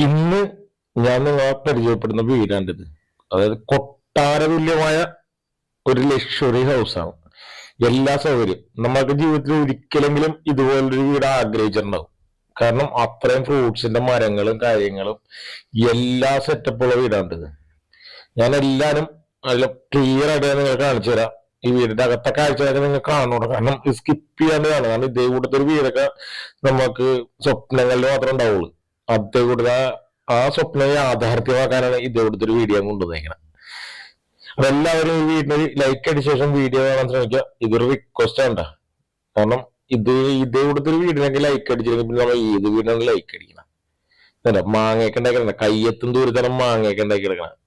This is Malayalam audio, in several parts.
ഇന്ന് ഞാൻ നിങ്ങളെ പരിചയപ്പെടുന്ന വീടാണിത്. അതായത് കൊട്ടാര തുല്യമായ ഒരു ലക്ഷറി ഹൗസാണ്. എല്ലാ സൗകര്യം നമ്മൾക്ക് ജീവിതത്തിൽ ഒരിക്കലെങ്കിലും ഇതുപോലൊരു വീട് ആഗ്രഹിച്ചിട്ടുണ്ടാവും. കാരണം അത്രയും ഫ്രൂട്ട്സിന്റെ മരങ്ങളും കാര്യങ്ങളും എല്ലാ സെറ്റപ്പുള്ള വീടാണിത്. ഞാൻ എല്ലാരും നല്ല ക്ലിയർ ആയിട്ട് നിങ്ങൾ കാണിച്ചു തരാം. ഈ വീടിന്റെ അകത്തെ കാഴ്ചകളൊക്കെ നിങ്ങൾ കാണണം. കാരണം സ്കിപ്പ് ചെയ്യാണ്ട് കാണും. കാരണം ഇതേ കൂട്ടത്തെ ഒരു വീടൊക്കെ നമുക്ക് സ്വപ്നങ്ങളിൽ മാത്രമേ ഉണ്ടാവുള്ളൂ. അതേ കൂട്ട ആ സ്വപ്നം യാഥാർത്ഥ്യമാക്കാനാണ് ഇതേ കൂട്ടത്തെ ഒരു വീഡിയോ കൊണ്ടുവന്നേക്കണം. അപ്പൊ എല്ലാവരും ഈ വീടിന് ലൈക്ക് അടിച്ച ശേഷം വീഡിയോ കാണാൻ ശ്രമിക്കുക. ഇതൊരു റിക്വസ്റ്റ് ആണ്. കാരണം ഇതേ കൂട്ടത്തെ ഒരു വീടിനൊക്കെ ലൈക്ക് അടിച്ചില്ലെങ്കിൽ പിന്നെ നമ്മൾ ഏത് വീടിനാണ് ലൈക്ക് അടിക്കണം. അല്ല മാങ്ങയൊക്കെ ഉണ്ടാക്കി കയ്യെത്തും ദൂരത്താണ് മാങ്ങയൊക്കെ ഉണ്ടാക്കി എടുക്കണം.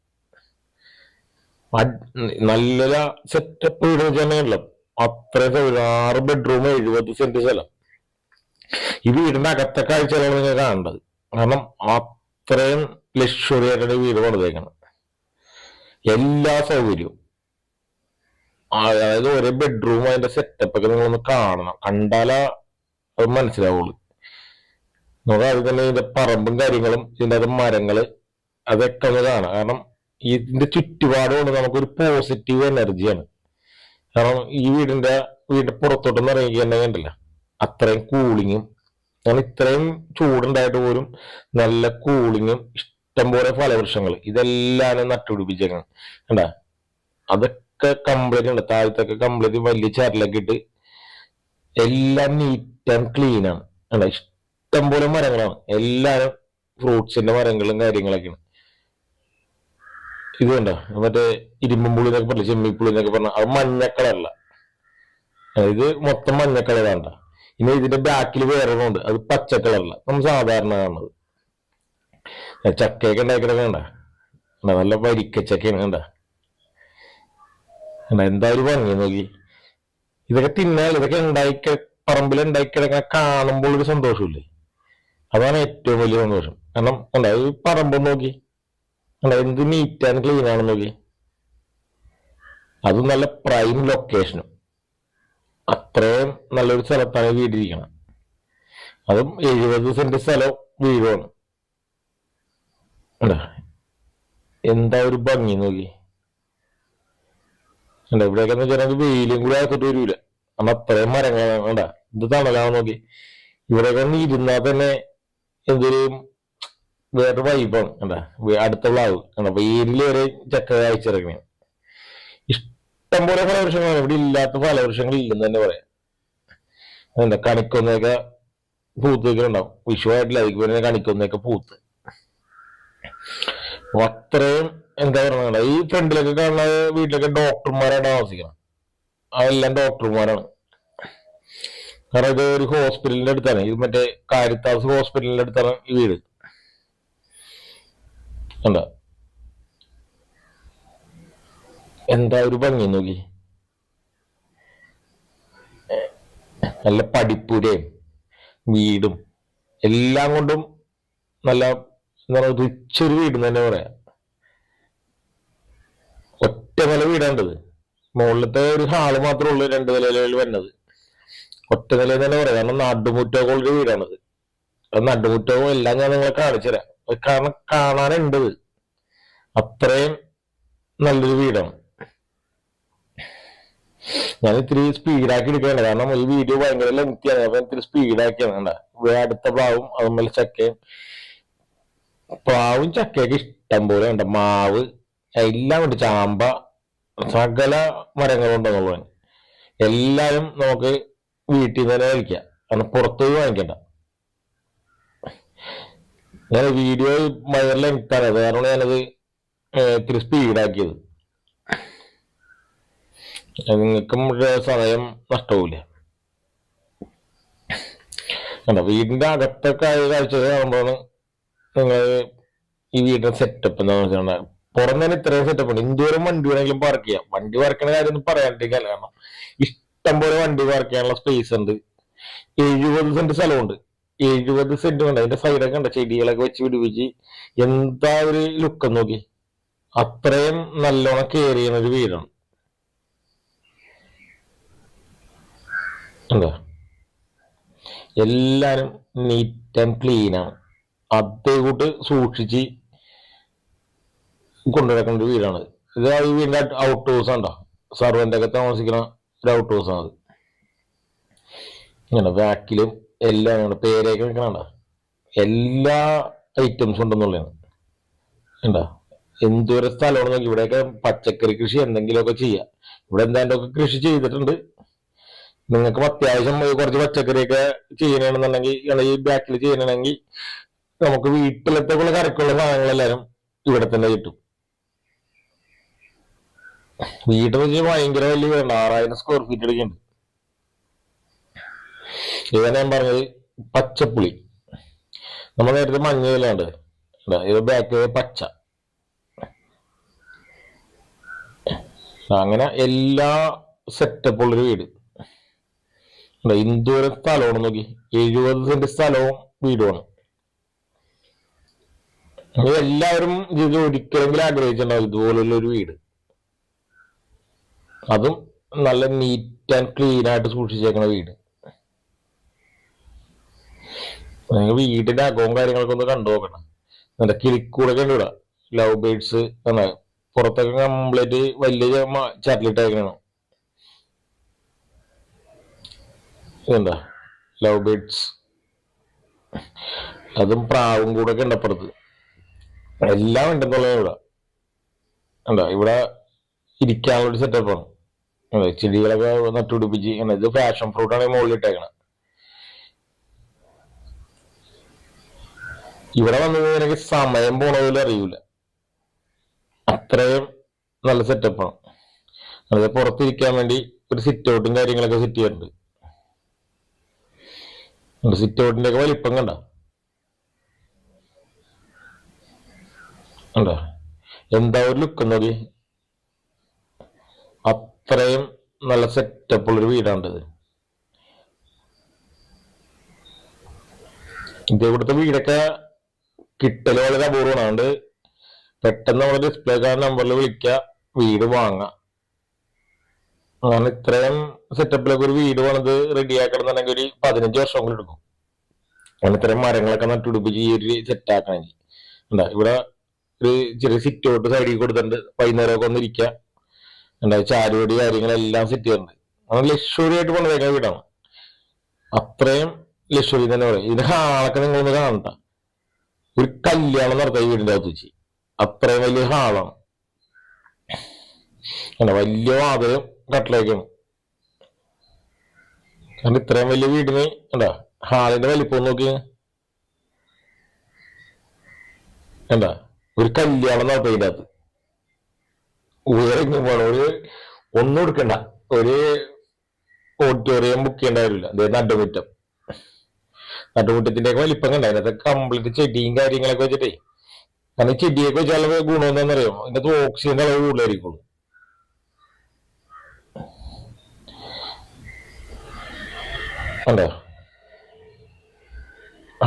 നല്ല സെറ്റപ്പ് വീട് തന്നെയല്ലോ. അത്രയും 6 ബെഡ്റൂം 70 സെന്റ് സ്ഥലം. ഈ വീടിന്റെ അകത്തെ കാഴ്ചകളാണ് നിങ്ങൾ കാണേണ്ടത്. കാരണം അത്രയും ലക്ഷറി ആയിട്ടാണ് വീട് പണിതേക്കണം. എല്ലാ സൗകര്യവും, അതായത് ഒരേ ബെഡ്റൂം അതിന്റെ സെറ്റപ്പ് ഒക്കെ നിങ്ങളൊന്ന് കാണണം. കണ്ടാലാ അത് മനസ്സിലാവുള്ളൂ. നമുക്ക് അത് തന്നെ ഇതിന്റെ പറമ്പും കാര്യങ്ങളും ഇതിന്റെ അത് മരങ്ങള് അതൊക്കെ ഒന്ന് കാണാം. കാരണം ഇതിന്റെ ചുറ്റുപാട് കൊണ്ട് നമുക്കൊരു പോസിറ്റീവ് എനർജിയാണ്. കാരണം ഈ വീടിന്റെ പുറത്തോട്ടൊന്നും ഇറങ്ങിയിട്ടുണ്ടെങ്കിലല്ല അത്രയും കൂളിങ്ങും, കാരണം ഇത്രയും ചൂടുണ്ടായിട്ട് പോലും നല്ല കൂളിങ്ങും ഇഷ്ടംപോലെ ഫലവൃക്ഷങ്ങൾ ഇതെല്ലാം നട്ടുപിടിപ്പിച്ചേക്കണം. കണ്ടാ അതൊക്കെ കംപ്ലീറ്റ് ഉണ്ട്. താഴത്തൊക്കെ കംപ്ലീറ്റ് വലിയ ചരലൊക്കെ ഇട്ട് എല്ലാം നീറ്റ് ആൻഡ് ക്ലീൻ ആണ്. കണ്ടാ ഇഷ്ടംപോലെ മരങ്ങളാണ്. എല്ലാരും ഫ്രൂട്ട്സിന്റെ മരങ്ങളും കാര്യങ്ങളൊക്കെയാണ്. ഇത് കണ്ടോ മറ്റേ ഇരുമ്പുളി എന്നൊക്കെ പറഞ്ഞ ചെമ്മിപ്പുളി എന്നൊക്കെ പറഞ്ഞ അത് മഞ്ഞ കളറല്ല, ഇത് മൊത്തം മഞ്ഞ കളറാണ്ട. ഇനി ഇതിന്റെ ബാക്കിൽ വേറെ ഉണ്ട്, അത് പച്ച കളറല്ല, നമ്മൾ സാധാരണ കാണുന്നത്. ചക്കയൊക്കെ ഉണ്ടാക്കിയൊക്കെ കണ്ട നല്ല വരിക്കച്ചക്കയാണ്. കണ്ട എന്താ ഒരു ഭംഗി നോക്കി. ഇതൊക്കെ തിന്നാൽ ഇതൊക്കെ പറമ്പിൽ ഉണ്ടാക്കിക്കിടക്കാൻ കാണുമ്പോൾ ഒരു സന്തോഷമില്ലേ, അതാണ് ഏറ്റവും വലിയ സന്തോഷം. കാരണം കണ്ട ഈ പറമ്പ് നോക്കി, കണ്ട എന്ത് നീറ്റ് ആൻഡ് ക്ലീൻ ആണെന്ന് നോക്കി. അതും നല്ല പ്രൈം ലൊക്കേഷനും. അത്രയും നല്ലൊരു സ്ഥലത്താണ് വീടിരിക്കണം. അതും 70 സെന്റ് സ്ഥലം വീടുമാണ്. എന്താ ഒരു ഭംഗി നോക്കി. ഇവിടെയൊക്കെ വെച്ചാൽ വെയിലും കൂടി അകത്തോട്ട് വരൂല. കാരണം അത്രയും മരങ്ങളാണ്. വേണ്ട ഇത് തണലാന്ന് നോക്കി. ഇവിടെയൊക്കെ ഒന്ന് ഇരുന്നാൽ തന്നെ എന്തൊരു വേറെ വൈബാണ്. കണ്ടാ അടുത്ത പ്ലാവ് കണ്ട വെയിലിൽ വരെ ചക്ക അയച്ചിറങ്ങണ. ഇഷ്ടംപോലെ ഫലവൃക്ഷങ്ങളാണ്. ഇവിടെ ഇല്ലാത്ത ഫലവൃക്ഷങ്ങൾ ഇല്ലെന്ന് തന്നെ പറയാം. എന്താ കണിക്കൊന്നൊക്കെ പൂത്തുണ്ടാവും. വിഷുവായിട്ടില്ല, അതിക്ക് പിന്നെ കണിക്കൊന്നൊക്കെ പൂത്ത് അത്രയും എന്താ പറയുക. ഈ ഫ്രണ്ടിലൊക്കെ കാണുന്ന വീട്ടിലൊക്കെ ഡോക്ടർമാരാണ് താമസിക്കണം. അതെല്ലാം ഡോക്ടർമാരാണ്. കാരണം ഇത് ഒരു ഹോസ്പിറ്റലിന്റെ അടുത്താണ്. ഇത് മറ്റേ കാരിത്താസ് ഹോസ്പിറ്റലിന്റെ അടുത്താണ് ഈ വീട്. കണ്ട എന്താ ഒരു ഭംഗി നോക്കി. നല്ല പഠിപ്പുരയും വീടും എല്ലാം കൊണ്ടും നല്ല എന്താ പറയുക റിച്ചൊരു വീട് തന്നെ പറയാം. ഒറ്റ നില വീടാണ്ടത്. മുകളിലത്തെ ഒരു ഹാള് മാത്രമേ ഉള്ളൂ 2 നിലയിൽ വരുന്നത്. ഒറ്റ നില തന്നെ പറയാം. കാരണം നടുമുറ്റമൊക്കെ ഉള്ളൊരു വീടാണത്. അത് നടുമുറ്റവും എല്ലാം ഞാൻ നിങ്ങളെ കാണിച്ചു തരാം. കാരണം കാണാനുണ്ടത്. അത്രയും നല്ലൊരു വീടാണ്. ഞാൻ ഇത്തിരി സ്പീഡാക്കി എടുക്കുകയാണ്. കാരണം ഈ വീഡിയോ ഭയങ്കര ലെങ്തിയാണ്. അപ്പൊ ഇത്തിരി സ്പീഡാക്കിയാണ്. കണ്ട അടുത്ത പ്ലാവും അതുപോലെ ചക്കയും. പ്ലാവും ചക്കയൊക്കെ ഇഷ്ടം പോലെ ഉണ്ട്. മാവ് എല്ലാം ഉണ്ട്. ചാമ്പ സകല മരങ്ങളുണ്ടെന്നുള്ളതാണ്. എല്ലാരും നമുക്ക് വീട്ടിൽ നിന്ന് തന്നെ കഴിക്കാം. കാരണം പുറത്തുപോയി വാങ്ങിക്കണ്ട. ഞാൻ വീഡിയോ ഭയങ്കര ലെങ്താണ്. അത് കാരണം ഞാനത് ഇത്തിരി സ്പീഡാക്കിയത്. നിങ്ങൾക്കും സമയം നഷ്ടവുമില്ല. കണ്ടോ വീടിന്റെ അകത്തൊക്കെ കാഴ്ച കാണുമ്പോഴാണ് നിങ്ങൾ ഈ വീടിന്റെ സെറ്റപ്പ് എന്താ വെച്ചാൽ പുറം തന്നെ ഇത്രയും സെറ്റപ്പ് ഉണ്ട്. എന്തോരം വണ്ടി വേണമെങ്കിലും പാർക്ക് ചെയ്യാം. വണ്ടി പാർക്കുന്ന കാര്യം ഒന്നും പറയാണ്ടിരിക്കല്ല. കാരണം ഇഷ്ടം പോലെ വണ്ടി പാർക്ക് ചെയ്യാനുള്ള സ്പേസ് ഉണ്ട്. 70 സെന്റ് സ്ഥലമുണ്ട്. 70 സെന്റ് ഉണ്ട്. അതിന്റെ സൈഡൊക്കെ ഉണ്ട് ചെടികളൊക്കെ വെച്ച് പിടിപ്പിച്ച്. എന്താ ഒരു ലുക്ക് നോക്കി. അത്രയും നല്ലോണം കെയർ ചെയ്യുന്ന ഒരു വീടാണ്. എന്താ എല്ലാരും നീറ്റ് ആൻഡ് ക്ലീൻ ആണ്. അതേ കൂട്ട് സൂക്ഷിച്ച് കൊണ്ടുനടക്കേണ്ട ഒരു വീടാണ് ഇത്. ഈ വീടിന്റെ ഔട്ട് ഹൗസ് ഉണ്ടോ, സർവന്റ് ഒക്കെ താമസിക്കുന്ന ഒരു ഔട്ട് ഹൗസ് ആണ് അത്. ഇങ്ങനെ ബാക്കിലും എല്ലാം പേരൊക്കെ വെക്കണണ്ട, എല്ലാ ഐറ്റംസും ഉണ്ടെന്നുള്ളതാണ്. ഉണ്ടോ എന്തോരം സ്ഥലമാണ് നോക്കി. ഇവിടെയൊക്കെ പച്ചക്കറി കൃഷി എന്തെങ്കിലുമൊക്കെ ചെയ്യാം. ഇവിടെ എന്തായാലും കൃഷി ചെയ്തിട്ടുണ്ട്. നിങ്ങൾക്ക് അത്യാവശ്യം കുറച്ച് പച്ചക്കറിയൊക്കെ ചെയ്യണമെന്നുണ്ടെങ്കിൽ ഈ ബാക്കിൽ ചെയ്യണമെങ്കിൽ നമുക്ക് വീട്ടിലത്തേക്കുള്ള കറിക്കുള്ള സാധനങ്ങളെല്ലാരും ഇവിടെ തന്നെ കിട്ടും. വീടെന്ന് വെച്ചാൽ ഭയങ്കര വലിയ വീടാണ്, 6000 സ്ക്വയർ ഫീറ്റ് എടുക്കുന്നുണ്ട്. ഇതാണ് ഞാൻ പറഞ്ഞത് പച്ചപ്പുളി. നമ്മൾ നേരത്തെ മഞ്ഞ വിലാണ്ട്, ഇത് ബാക്ക് പച്ച. അങ്ങനെ എല്ലാ സെറ്റപ്പ് ഉള്ളൊരു വീട്. എന്തോരം സ്ഥലമാണ് നോക്കി, 70 സെന്റ് സ്ഥലവും വീടുമാണ്. എല്ലാവരും ഇത് ഒരിക്കലെങ്കിലും ആഗ്രഹിച്ചിട്ടുണ്ടാവും ഇതുപോലുള്ള ഒരു വീട്. അതും നല്ല നീറ്റ് ആൻഡ് ക്ലീൻ ആയിട്ട് സൂക്ഷിച്ചേക്കുന്ന വീട്. നിങ്ങൾ വീടിന്റെ അകവും കാര്യങ്ങളൊക്കെ ഒന്ന് കണ്ടു നോക്കണം. നല്ല കിളിക്കൂടൊക്കെ ഉണ്ട് ഇവിടെ, ലവ് ബേർഡ്സ്. പുറത്തൊക്കെ കംപ്ലീറ്റ് വലിയ ചാറ്റിലിട്ടേക്കണം. ഇതെന്താ ലവ് ബേർഡ്സ്, അതും പ്രാവും കൂടെ ഒക്കെ ഉണ്ട് അപ്പുറത്ത്. എല്ലാം ഉണ്ടെന്നുള്ളത് ഇവിടെ ഉണ്ടോ. ഇവിടെ ഇരിക്കാനുള്ള ഒരു സെറ്റപ്പാണ്. ചെടികളൊക്കെ നട്ടുപിടിപ്പിച്ച്. ഇത് ഫാഷൻ ഫ്രൂട്ടാണ് മുകളിൽ ഇട്ടേക്കണം. ഇവിടെ വന്നു എനിക്ക് സമയം പോണതിൽ അറിയൂല, അത്രയും നല്ല സെറ്റപ്പാണ്. അത് പുറത്തിരിക്കാൻ വേണ്ടി ഒരു സിറ്റ് ഔട്ടും കാര്യങ്ങളൊക്കെ സെറ്റ് ചെയ്യാറുണ്ട്. സിറ്റ് ഔട്ടിന്റെ ഒക്കെ വലിപ്പം കണ്ട എന്താ ഒരു ലുക്ക് നോക്കി. അത്രയും നല്ല സെറ്റപ്പ് ഉള്ളൊരു വീടാണിത്. ഇതേപോലത്തെ വീടൊക്കെ കിട്ടല് വളരെ അപൂർവമാണ്. അതുകൊണ്ട് പെട്ടെന്ന് നമ്മുടെ ഡിസ്പ്ലേ കാർഡ് നമ്പറിൽ വിളിക്കുക, വീട് വാങ്ങാം. അങ്ങനെ ഇത്രയും സെറ്റപ്പിലൊക്കെ ഒരു വീട് പണിത് റെഡിയാക്കണമെന്നുണ്ടെങ്കിൽ ഒരു 15 വർഷം കൂടി എടുക്കും. അങ്ങനെ ഇത്രയും മരങ്ങളൊക്കെ നട്ടുപിടിപ്പിച്ച് ഈ ഒരു സെറ്റ് ആക്കണമെങ്കിൽ. ഇവിടെ ഒരു ചെറിയ സിറ്റ് ഔട്ട് സൈഡിൽ കൊടുത്തിട്ടുണ്ട്, വൈകുന്നേരമൊക്കെ ഒന്നിരിക്കുക. ചാരുപടി കാര്യങ്ങളെല്ലാം സെറ്റ് ചെയ്തിട്ടുണ്ട്. അങ്ങനെ ലക്ഷറി ആയിട്ട് പണിതേക്കുന്ന വീടാണ്. അത്രയും ലക്ഷറി തന്നെ പറയും. ഇതിന്റെ ഹാളൊക്കെ നിങ്ങളൊന്ന് കാണണ്ട, ഒരു കല്യാണം നടത്താം ഈ വീടിന്റെ അകത്ത് വെച്ച്. അത്രയും വലിയ ഹാളാണ്. വലിയ വാതിലും കട്ടിലേക്കാണ്. കാരണം ഇത്രയും വലിയ വീടിന് എന്താ ഹാളിന്റെ വലിപ്പം നോക്കി. എന്താ ഒരു കല്യാണം നടത്താം ഇതിന്റെ അകത്ത്. ഉയരം ഒരു ഒന്നും എടുക്കണ്ട, ഒരു ഓഡിറ്റോറിയം ബുക്ക് ചെയ്യേണ്ട കാര്യമില്ല. അതായത് നടുമുറ്റം. നടുമുറ്റത്തിന്റെ ഒക്കെ വലിപ്പം കണ്ട. അതിനകത്ത് കംപ്ലീറ്റ് ചെടിയും കാര്യങ്ങളൊക്കെ വെച്ചിട്ടേ. കാരണം ചെടിയൊക്കെ വെച്ചാൽ ഗുണം എന്താണെന്നറിയോ, അതിന്റെ ഓക്സിജന്റെ അളവ് കൂടുതലായിരിക്കുള്ളൂ. കണ്ടോ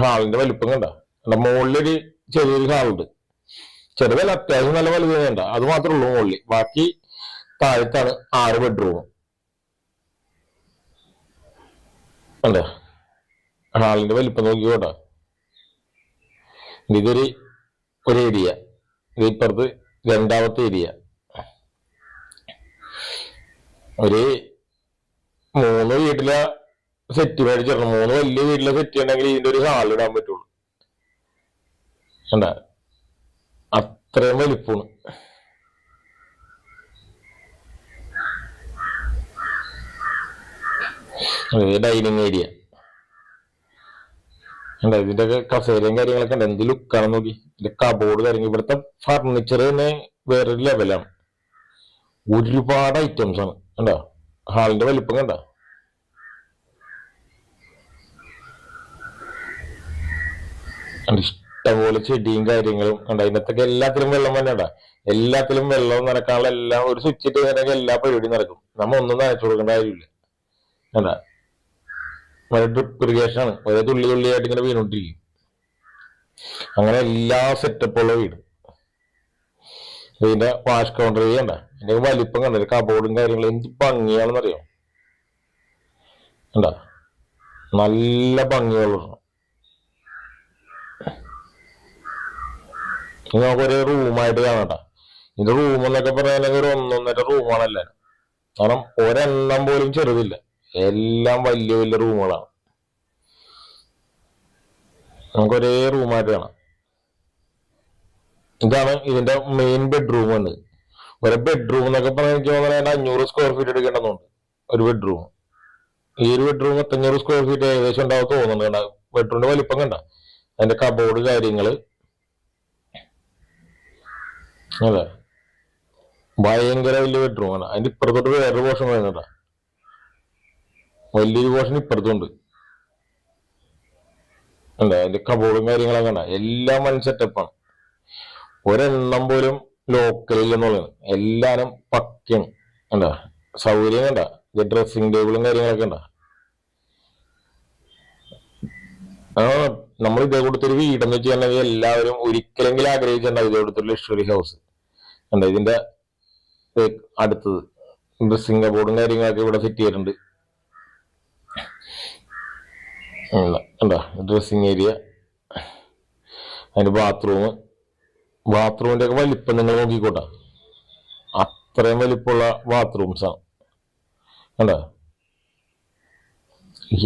ഹാളിന്റെ വലിപ്പം കണ്ട. മുകളിലൊരു ചെറിയൊരു ഹാളുണ്ട്. ചെറുതല്ല, അത്യാവശ്യം നല്ല വലുത് വേണ്ട, അത് മാത്രമേ ഉള്ളൂ മുകളിൽ. ബാക്കി താഴത്താണ് 6 ബെഡ്റൂം. കണ്ടോ ഹാളിന്റെ വലിപ്പം നോക്കിക്കോട്ടെ. ഇതൊരു ഏരിയ, ഇത് ഇപ്പുറത്ത് രണ്ടാമത്തെ ഏരിയ. ഒരു 3 വീട്ടിലെ സെറ്റ് മേടിച്ചിടണം. 3 വലിയ വീട്ടിലെ സെറ്റ് ചെയ്യണമെങ്കിൽ ഇതിന്റെ ഒരു ഹാൾ ഇടാൻ പറ്റുള്ളൂ. കണ്ട അത്രയും വലിപ്പമാണ്. ഡൈനിങ് ഏരിയ ഉണ്ട്. ഇതിന്റെ ഒക്കെ കസേരയും കാര്യങ്ങളൊക്കെ ഉണ്ട്. എന്ത് ലുക്കാണെന്ന് നോക്കി. ഇതിന്റെ കബോർഡ് കാര്യങ്ങൾ, ഇവിടുത്തെ ഫർണിച്ചർ തന്നെ വേറൊരു ലെവലാണ്. ഒരുപാട് ഐറ്റംസ് ആണ്. കണ്ടോ ഹാളിന്റെ വലിപ്പം കണ്ട. ഇഷ്ടംപോലെ ചെടിയും കാര്യങ്ങളും ഉണ്ട്. അതിനകത്തൊക്കെ എല്ലാത്തിലും വെള്ളം തന്നെ ഉണ്ടാ. എല്ലാത്തിലും വെള്ളം നനക്കാനുള്ള എല്ലാം ഒരു സ്വിച്ച് ഇട്ട് കഴിഞ്ഞാൽ എല്ലാ പരിപാടിയും നടക്കും. നമ്മ ഒന്നും നനച്ചു കൊടുക്കേണ്ട കാര്യമില്ല. എന്താ ഡ്രിപ്പ് ഇറിഗേഷൻ ആണ്. ഒരേ തുള്ളി തുള്ളിയായിട്ട് ഇങ്ങനെ വീണോണ്ടിരിക്കും. അങ്ങനെ എല്ലാ സെറ്റപ്പുള്ള വീട്. ഇതിന്റെ വാഷ് കൗണ്ടർ ചെയ്യണ്ട. ഇതിന്റെ വലിപ്പം കണ്ട, കബോർഡും കാര്യങ്ങളും എന്ത് ഭംഗിയാണെന്നറിയോ. എന്താ നല്ല ഭംഗിയുള്ള ഇത് നമുക്ക് ഒരു റൂമായിട്ട് കാണാം. ഇത് റൂം എന്നൊക്കെ പറയുകയാണെങ്കിൽ ഒരു 1.5 റൂമാണല്ലേ. കാരണം ഒരെണ്ണം പോലും ചെറുതില്ല, എല്ലാം വലിയ വലിയ റൂമുകളാണ്. നമുക്ക് ഒരേ റൂമായിട്ട് കാണാം. ഇതാണ് ഇതിന്റെ മെയിൻ ബെഡ്റൂം ഉണ്ട്. ഒരു ബെഡ്റൂം എന്നൊക്കെ പറഞ്ഞാൽ എനിക്ക് തോന്നുന്നത് 500 സ്ക്വയർ ഫീറ്റ് എടുക്കേണ്ടതുണ്ട് ഒരു ബെഡ്റൂം. ഈ ഒരു ബെഡ്റൂം 500 സ്ക്വയർ ഫീറ്റ് ഏകദേശം ഉണ്ടാവും തോന്നുന്നുണ്ട്. ബെഡ്റൂമിന്റെ വലിപ്പം കണ്ട, അതിന്റെ കബോർഡ് കാര്യങ്ങള്, അതെ ഭയങ്കര വലിയ ബെഡ്റൂമാണ്. അതിന്റെ ഇപ്പുറത്തോട്ട് വേറൊരു പോർഷൻ വരുന്നുണ്ട, വലിയൊരു പോർഷൻ ഇപ്പുറത്തുണ്ട്. അല്ല അതിന്റെ കബോർഡും കാര്യങ്ങളൊക്കെ കണ്ട, എല്ലാം വൺ സെറ്റപ്പാണ്. ഒരെണ്ണം പോലും ലോക്കലില്ലെന്നുള്ളത്, എല്ലാരും പക്കയാണ്. കണ്ട സൗകര്യം കണ്ട, ഇത് ഡ്രസ്സിംഗ് ടേബിളും കാര്യങ്ങളൊക്കെ ഉണ്ട. നമ്മൾ ഇതേ കൊടുത്തൊരു വീടെന്ന് വെച്ചിട്ടുണ്ടെങ്കിൽ എല്ലാവരും ഒരിക്കലെങ്കിലും ആഗ്രഹിച്ചിട്ടുണ്ടാവും ഇതേ കൊടുത്തൊരു ലക്ഷറി ഹൗസ്. കണ്ട ഇതിന്റെ അടുത്തത് ഡ്രസ്സിംഗ് കബോർഡും കാര്യങ്ങളൊക്കെ ഇവിടെ സെറ്റ് ചെയ്തിട്ടുണ്ട്. കണ്ട ഡ്രസ്സിംഗ് ഏരിയ, അതിന്റെ ബാത്റൂമിന്റെ ഒക്കെ വലിപ്പം നിങ്ങൾ നോക്കിക്കോട്ടെ, അത്രയും വലിപ്പമുള്ള ബാത്റൂംസ് ആണ്. കണ്ട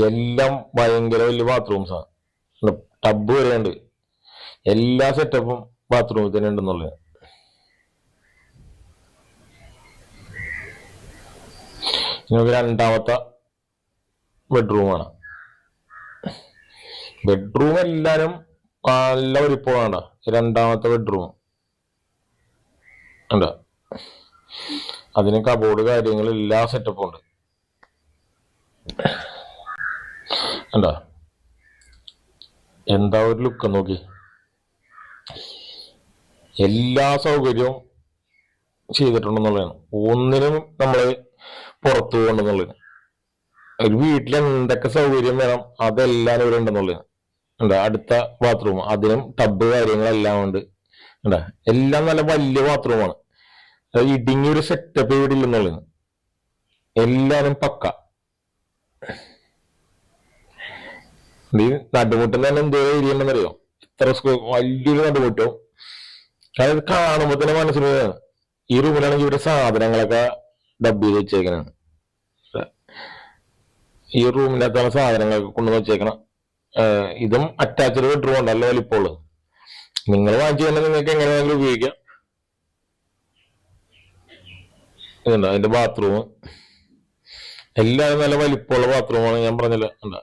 എല്ലാം ഭയങ്കര വലിയ ബാത്റൂംസ് ആണ്. ടബ് വരെയുണ്ട്, എല്ലാ സെറ്റപ്പും ബാത്റൂമിൽ തന്നെ ഉണ്ടെന്നുള്ളത്. നമുക്ക് രണ്ടാമത്തെ ബെഡ്റൂമാണ്. ബെഡ്റൂം എല്ലാരും നല്ല വലിപ്പമാണ്. രണ്ടാമത്തെ ബെഡ്റൂം ഉണ്ട്, അതിന് കബോർഡ് കാര്യങ്ങൾ എല്ലാ സെറ്റപ്പും ഉണ്ട്. കണ്ടോ എന്താ ഒരു ലുക്ക് നോക്കി, എല്ലാ സൗകര്യവും ചെയ്തിട്ടുണ്ടെന്നുള്ളതാണ്. ഒന്നിനും നമ്മള് പുറത്തു പോകണ്ടെന്നുള്ളത്. ഒരു വീട്ടിൽ എന്തൊക്കെ സൗകര്യം വേണം അതെല്ലാം ഇവിടെ ഉണ്ടെന്നുള്ളത്. എന്താ അടുത്ത ബാത്റൂം, അതിനും ടബ് കാര്യങ്ങളെല്ലാം ഉണ്ട്. എന്താ എല്ലാം നല്ല വലിയ ബാത്റൂമാണ്. ഇടുങ്ങിയൊരു സെറ്റപ്പ് ഇവിടെ ഇല്ലെന്നുള്ളത്, എല്ലാരും പക്ക. ഈ നടുമുട്ടം തന്നെ എന്തോ ഏരിയ ഉണ്ടെന്നറിയോ, ഇത്ര വലിയൊരു നടുമുട്ടവും. അതായത് കാണുമ്പോ തന്നെ മനസ്സിലാവുകയാണ്. ഈ റൂമിലാണെങ്കിൽ ഇവിടെ സാധനങ്ങളൊക്കെ ഡബ് ചെയ്ത് വെച്ചേക്കണാണ്. ഈ റൂമിനകത്താണ് സാധനങ്ങളൊക്കെ കൊണ്ടുവന്ന് വെച്ചേക്കണം. ഇതും അറ്റാച്ച്ഡ് ബെഡ്റൂം ഉണ്ടല്ലോ വലിപ്പമുള്ളത്. നിങ്ങൾ വാങ്ങിച്ചു തന്നെ നിങ്ങൾക്ക് എങ്ങനെ വേണമെങ്കിലും ഉപയോഗിക്കാം. ഇതുണ്ട് അതിന്റെ ബാത്റൂം, എല്ലാവരും നല്ല വലിപ്പമുള്ള ബാത്റൂമാണ്. ഞാൻ പറഞ്ഞില്ല എന്താ,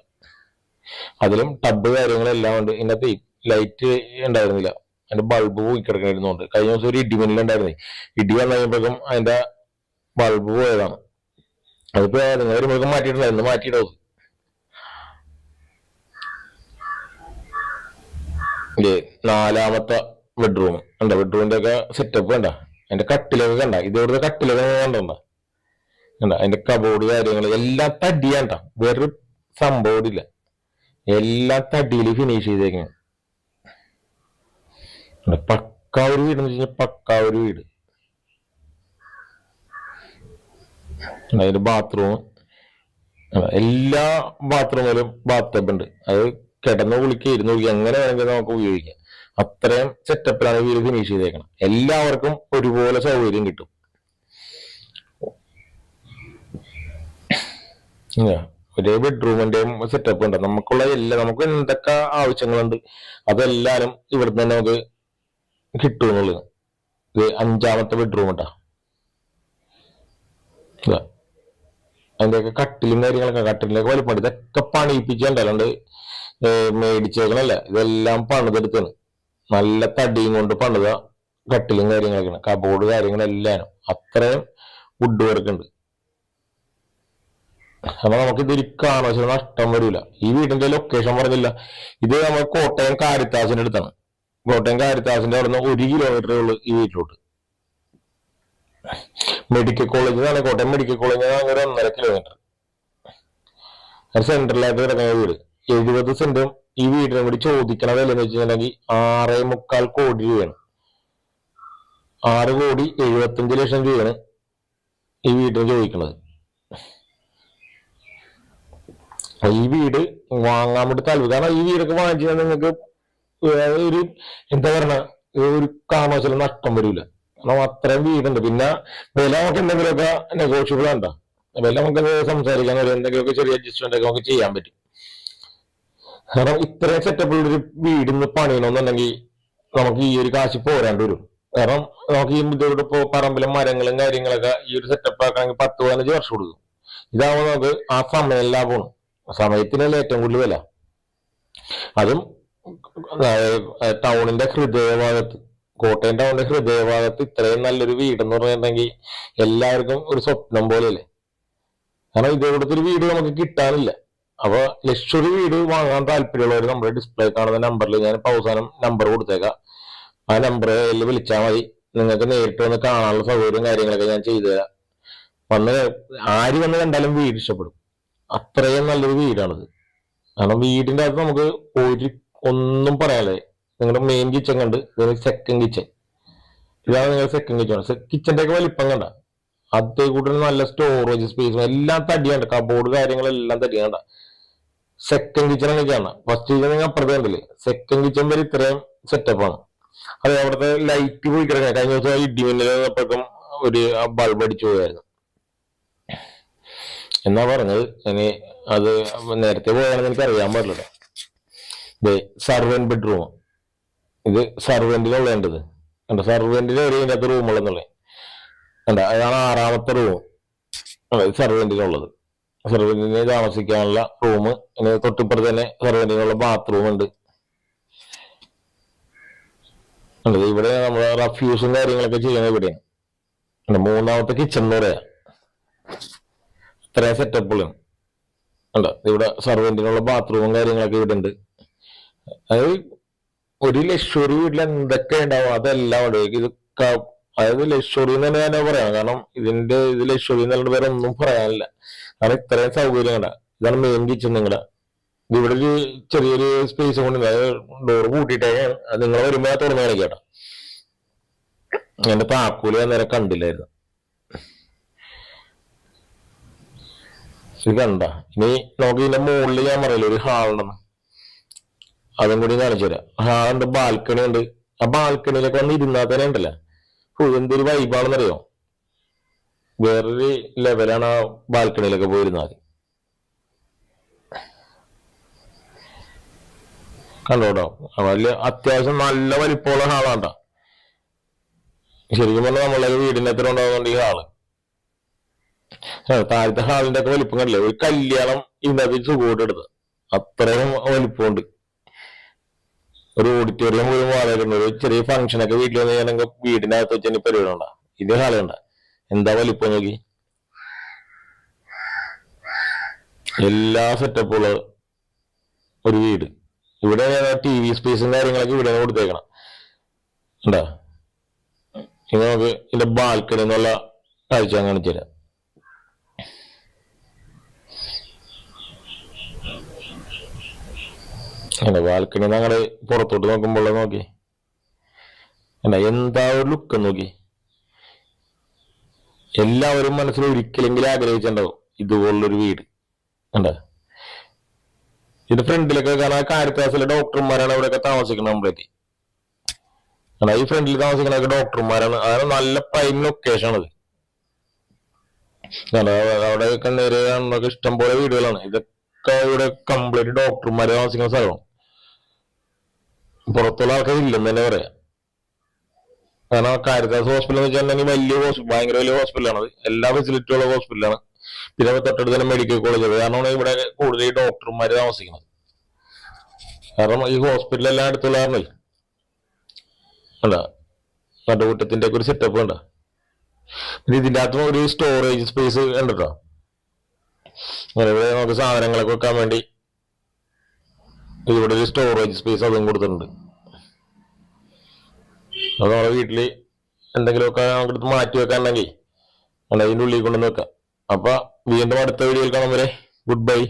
അതിലും ടബ് കാര്യങ്ങളെല്ലാം ഉണ്ട്. ഇതിനകത്ത് ലൈറ്റ് ഉണ്ടായിരുന്നില്ല, അതിന്റെ ബൾബ് പോയി കിടക്കണിരുന്നുണ്ട്. കഴിഞ്ഞ ദിവസം ഒരു ഇടിമിന്നലുണ്ടായിരുന്നേ, ഇടി വന്നു കഴിയുമ്പോഴേക്കും അതിന്റെ ബൾബ് പോയതാണ്. അതിപ്പോ നിങ്ങൾ വരുമ്പോഴേക്കും മാറ്റിയിട്ടുണ്ടായിരുന്നു, മാറ്റിയിടത്. നാലാമത്തെ ബെഡ്റൂം കണ്ട, ബെഡ്റൂമിന്റെ ഒക്കെ സെറ്റപ്പ് കണ്ട, അതിന്റെ കട്ടിലൊക്കെ കണ്ട, ഇതേപോലത്തെ കട്ടിലൊക്കെ കണ്ട. അതിന്റെ കബോർഡ് കാര്യങ്ങൾ എല്ലാം തടിയാണ്ട, വേറൊരു സംഭവം ഇല്ല, എല്ലാം തടിയിൽ ഫിനിഷ് ചെയ്തേക്കാണ്. പക്കാ ഒരു വീട് എന്ന് വെച്ച് കഴിഞ്ഞാൽ പക്കാ ഒരു വീട്. അതിന്റെ ബാത്റൂം, എല്ലാ ബാത്റൂമിലും ബാത്ത് ടബ് ഉണ്ട്. അത് കിടന്ന് കുളിക്കുക, ഇരുന്ന് കുളിക്കുക, എങ്ങനെ വേണമെങ്കിൽ നമുക്ക് ഉപയോഗിക്കാം. അത്രയും സെറ്റപ്പിലാണ് വീട് ഫിനിഷ് ചെയ്തേക്കണം. എല്ലാവർക്കും ഒരുപോലെ സൗകര്യം കിട്ടും. ഒരേ ബെഡ്റൂമിന്റെയും സെറ്റപ്പ് ഉണ്ട്. നമുക്കുള്ള നമുക്ക് എന്തൊക്കെ ആവശ്യങ്ങളുണ്ട് അതെല്ലാരും ഇവിടുന്ന് തന്നെ നമുക്ക് കിട്ടും എന്നുള്ളത്. ഇത് അഞ്ചാമത്തെ ബെഡ്റൂം ഉണ്ടാ. അതിന്റെയൊക്കെ കട്ടിലും കാര്യങ്ങളൊക്കെ, കട്ടിലൊക്കെ വലിപ്പം ഇതൊക്കെ പണിയിപ്പിച്ചുണ്ടല്ലാണ്ട് മേടിച്ചേക്കണല്ല, ഇതെല്ലാം പണിതെടുത്താണ്. നല്ല തടിയും കൊണ്ട് പണിത കട്ടിലും കാര്യങ്ങളൊക്കെയാണ്. കബോർഡ് കാര്യങ്ങളെല്ലാം അത്രയും വുഡ് വർക്ക് ഉണ്ട്. അപ്പൊ നമുക്കിതൊരു കാണാൻ നഷ്ടം വരില്ല. ഈ വീടിന്റെ ലൊക്കേഷൻ പറഞ്ഞില്ല, ഇത് നമ്മൾ കോട്ടയം കാരിത്താസിന്റെ അടുത്താണ്. കോട്ടയം കാരിത്താസിന്റെ അവിടെ നിന്ന് 1 കിലോമീറ്ററേ ഉള്ളൂ ഈ വീട്ടിലോട്ട്. മെഡിക്കൽ കോളേജിൽ കോട്ടയം മെഡിക്കൽ കോളേജിൽ ഒരു 1.5 കിലോമീറ്റർ. സെൻട്രലായിട്ട് കിടക്കുന്ന വീട്. 70 സെന്റും ഈ വീടിനെ കൂടി ചോദിക്കണ വില എന്ന് വെച്ചിട്ടുണ്ടെങ്കിൽ 6.25 കോടി രൂപയാണ്. 6,75,00,000 രൂപയാണ് ഈ വീടിന് ചോദിക്കുന്നത്. ഈ വീട് വാങ്ങാൻ വേണ്ടി താല്പര്യം, കാരണം ഈ വീടൊക്കെ വാങ്ങിച്ചാൽ നിങ്ങൾക്ക് ഒരു എന്താ പറഞ്ഞ ഒരു കാരണവശാലും നഷ്ടം വരില്ല. കാരണം അത്രയും വീടുണ്ട്. പിന്നെ വില നമുക്ക് എന്തെങ്കിലുമൊക്കെ നെഗോഷ്യബിൾ ഉണ്ടോ, വില നമുക്ക് സംസാരിക്കാൻ ഒരു എന്തെങ്കിലുമൊക്കെ ചെറിയ അഡ്ജസ്റ്റ്മെന്റ് ഒക്കെ നമുക്ക് ചെയ്യാൻ പറ്റും. കാരണം ഇത്രയും സെറ്റപ്പുള്ള ഒരു വീടിന്ന് പണിയണമെന്നുണ്ടെങ്കിൽ നമുക്ക് ഈ ഒരു കാശ് പോരാണ്ട് വരും. കാരണം നമുക്ക് ഈ ഇതോടെ ഇപ്പോ പറമ്പിലെ മരങ്ങളും കാര്യങ്ങളൊക്കെ ഈ ഒരു സെറ്റപ്പ് ആക്കണമെങ്കിൽ 10-15 വർഷം കൊടുക്കും. ഇതാവുമ്പോൾ നമുക്ക് ആ സമയം ലാഭമാണ്. സമയത്തിനല്ല ഏറ്റവും കൂടുതൽ വില. അതും ടൗണിന്റെ ഹൃദയഭാഗത്ത്, കോട്ടയം ടൗണിന്റെ ഹൃദയഭാഗത്ത് ഇത്രയും നല്ലൊരു വീടെന്ന് പറഞ്ഞിട്ടുണ്ടെങ്കിൽ എല്ലാവർക്കും ഒരു സ്വപ്നം പോലെയല്ലേ. കാരണം ഇതേപോലത്തെ ഒരു വീട് നമുക്ക് കിട്ടാനില്ല. അപ്പൊ ലക്ഷറി വീട് വാങ്ങാൻ താല്പര്യമുള്ളവർ നമ്മുടെ ഡിസ്പ്ലേ കാണുന്ന നമ്പറിൽ ഞാൻ അവസാനം നമ്പർ കൊടുത്തേക്കാം. ആ നമ്പറിൽ വിളിച്ചാൽ മതി. നിങ്ങൾക്ക് നേരിട്ട് വന്ന് കാണാനുള്ള സൗകര്യം കാര്യങ്ങളൊക്കെ ഞാൻ ചെയ്തു തരാം. ആര് വന്ന് കണ്ടാലും വീട് ഇഷ്ടപ്പെടും. അത്രയും നല്ലൊരു വീടാണിത്. കാരണം വീടിന്റെ അകത്ത് നമുക്ക് ഒന്നും പറയാല്ലേ. നിങ്ങളുടെ മെയിൻ കിച്ചൺ കണ്ട് ഇതിന് സെക്കൻഡ് കിച്ചൺ, ഇതാണ് നിങ്ങളുടെ സെക്കൻഡ് കിച്ചൺ. കിച്ചന്റെ ഒക്കെ വലിപ്പം കണ്ട, അതേ കൂടെ നല്ല സ്റ്റോറേജ് സ്പേസും എല്ലാം തടിയാണ്ട്, കബോർഡ് കാര്യങ്ങളെല്ലാം തടിയാണ്ട. സെക്കൻഡ് കിച്ചൺ ആണ്. ഫസ്റ്റ് കിച്ചൺ നിങ്ങൾ അപ്പുറത്തെ കണ്ടില്ലേ, സെക്കൻഡ് കിച്ചൺ വരെ ഇത്രയും സെറ്റപ്പാണ്. അത് അവിടുത്തെ ലൈറ്റ് പോയി കിടക്കുക. കഴിഞ്ഞ ദിവസം ഇടിമിന്നലപ്പോഴേക്കും ഒരു ബൾബ് അടിച്ചു പോയായിരുന്നു എന്നാ പറഞ്ഞത്. ഇനി അത് നേരത്തെ പോയാണെന്ന് എനിക്ക് അറിയാൻ പാടില്ല. സർവന്റ് ബെഡ്റൂം, ഇത് സർവന്റിനുള്ളേണ്ടത് കണ്ട, സർവന്റിന് ഒരു ഇതിനകത്ത് റൂമുള്ളെന്നുള്ളത് കണ്ട, അതാണ് 6ാമത്തെ റൂം. സർവന്റിനുള്ളത്, സർവന്റിന് താമസിക്കാനുള്ള റൂം. ഇനി തൊട്ടിപ്പുറത്ത് തന്നെ സർവന്റിനുള്ള ബാത്റൂം ഉണ്ട്. ഇവിടെ നമ്മള് റഫ്യൂസും കാര്യങ്ങളൊക്കെ ചെയ്യുന്നത് ഇവിടെയാണ്. 3ാമത്തെ കിച്ചൺ എന്ന് പറയാ. ഇത്രയും സെറ്റപ്പുകളാണ്. ഇവിടെ സർവന്റിനുള്ള ബാത്റൂമും കാര്യങ്ങളൊക്കെ ഇവിടെ ഉണ്ട്. അത് ഒരു ലക്ഷറി വീട്ടിൽ എന്തൊക്കെ ഉണ്ടാവും അതെല്ലാം ഉണ്ട്. ഇത് അതായത് ലക്ഷറി എന്ന് തന്നെ പറയാം. കാരണം ഇത് ലക്ഷറി എന്നല്ലാണ്ട് വേറെ ഒന്നും പറയാനില്ല. കാരണം ഇത്രയും സൗകര്യം കണ്ട. ഇതാണ് മെയിൻ കിച്ചൺ. നിങ്ങളുടെ ഇവിടെ ഒരു ചെറിയൊരു സ്പേസ് കൊണ്ട് ഡോർ കൂട്ടിയിട്ടേ നിങ്ങൾ വരുമ്പോ തുറന്നു കാണിക്കട്ടോ. എന്റെ താക്കോല് അന്നേരം കണ്ടില്ലായിരുന്നു. ഇത് കണ്ട. ഇനി നമുക്ക് ഇതിന്റെ മുകളിൽ ഞാൻ പറയില്ല ഒരു ഹാളുണ്ടെന്ന്, അതും കൂടി കാണിച്ചു തരാം. ഹാളുണ്ട്, ബാൽക്കണി ഉണ്ട്. ആ ബാൽക്കണിയിലൊക്കെ വന്ന് ഇരുന്നാൽ തന്നെ ഉണ്ടല്ലോ എന്തൊരു വൈബാണെന്നറിയോ. വേറൊരു ലെവലാണ് ആ ബാൽക്കണിയിലൊക്കെ പോയിരുന്നാൽ. കണ്ടോട്ടോ, വലിയ അത്യാവശ്യം നല്ല വലിപ്പമുള്ള ഹാളാണ്ട. ശരിക്കും പറഞ്ഞാൽ നമ്മളെ വീടിന്റെ അത്ര ഉണ്ടാകുന്നുണ്ട് ഈ ഹാള്. താഴത്തെ ഹാളിന്റെ ഒക്കെ വലിപ്പം കണ്ടില്ലേ, ഒരു കല്യാണം ഇതിനകത്ത് സുഖമായിട്ട് എടുത്ത് അത്രയും വലിപ്പമുണ്ട്. ഒരു ഓഡിറ്റോറിയം പോലും വാടകയുണ്ട്. ഒരു ചെറിയ ഫംഗ്ഷനൊക്കെ വീട്ടിൽ വന്ന് കഴിഞ്ഞാൽ വീടിന്റെ അകത്ത് വെച്ച് പരിപാടി ഉണ്ടാ. ഇതേ ഹാളുണ്ട, എന്താ വലിപ്പം നോക്കി. എല്ലാ സെറ്റപ്പുള്ള ഒരു വീട്. ഇവിടെ TV സ്പേസും കാര്യങ്ങളൊക്കെ ഇവിടെ കൊടുത്തേക്കണം. ഉണ്ടാ, ഇനി നമുക്ക് ഇതിന്റെ ബാൽക്കണി എന്നുള്ള കാഴ്ച കാണിച്ചു തരാം. ബാൽക്കണി ഞങ്ങള് പുറത്തോട്ട് നോക്കുമ്പോൾ നോക്കി എന്താ ഒരു ലുക്ക് നോക്കി. എല്ലാവരും മനസ്സിൽ ഒരിക്കലെങ്കിലും ആഗ്രഹിച്ചിട്ടുണ്ടാവും ഇതുപോലുള്ളൊരു വീട്. കണ്ടാ, ഇതിന്റെ ഫ്രണ്ടിലൊക്കെ കാണാൻ കാരിത്താസിലെ ഡോക്ടർമാരാണ് ഇവിടെയൊക്കെ താമസിക്കുന്നത്. നമ്മളെത്തി ഈ ഫ്രണ്ടിൽ താമസിക്കുന്നതൊക്കെ ഡോക്ടർമാരാണ്. അതാണ് നല്ല പ്രൈം ലൊക്കേഷൻ അത്. അവിടെയൊക്കെ നേരെ ഇഷ്ടം പോലെ വീടുകളാണ്. ഇതൊക്കെ ഇവിടെ കംപ്ലീറ്റ് ഡോക്ടർമാര് താമസിക്കുന്ന സ്ഥലമാണ്. പുറത്തുള്ള ആൾക്കാർ ഇല്ലെന്ന് തന്നെ പറയാം. കാരണം കാരിത്താസ് ഹോസ്പിറ്റൽ എന്ന് വെച്ചിട്ടുണ്ടെങ്കിൽ വലിയ ഭയങ്കര വലിയ ഹോസ്പിറ്റലാണത്. എല്ലാ ഫെസിലിറ്റിയുള്ള ഹോസ്പിറ്റലാണ്. പിന്നെ തൊട്ടടുത്ത് തന്നെ മെഡിക്കൽ കോളേജ്. കാരണമാണ് ഇവിടെ കൂടുതൽ ഡോക്ടർമാര് താമസിക്കുന്നത്. കാരണം ഈ ഹോസ്പിറ്റൽ എല്ലാം അടുത്തുള്ള കാരണേ നടുകുറ്റത്തിന്റെ ഒക്കെ ഒരു സെറ്റപ്പ് ഉണ്ട്. പിന്നെ ഇതിന്റെ അകത്ത് ഒരു സ്റ്റോറേജ് സ്പേസ് ഉണ്ടോ. ഇവിടെ നമുക്ക് സാധനങ്ങളൊക്കെ വെക്കാൻ വേണ്ടി ഇവിടെ ഒരു സ്റ്റോറേജ് സ്പേസ് അതും കൊടുത്തിട്ടുണ്ട്. അത് നമ്മുടെ വീട്ടില് എന്തെങ്കിലുമൊക്കെ നമുക്ക് മാറ്റി വെക്കാനുണ്ടെങ്കിൽ അതിന്റെ ഉള്ളിൽ കൊണ്ടുവന്ന് വെക്കാം. അപ്പൊ വീണ്ടും അടുത്ത വീഡിയോയിൽ കാണും വരെ ഗുഡ് ബൈ.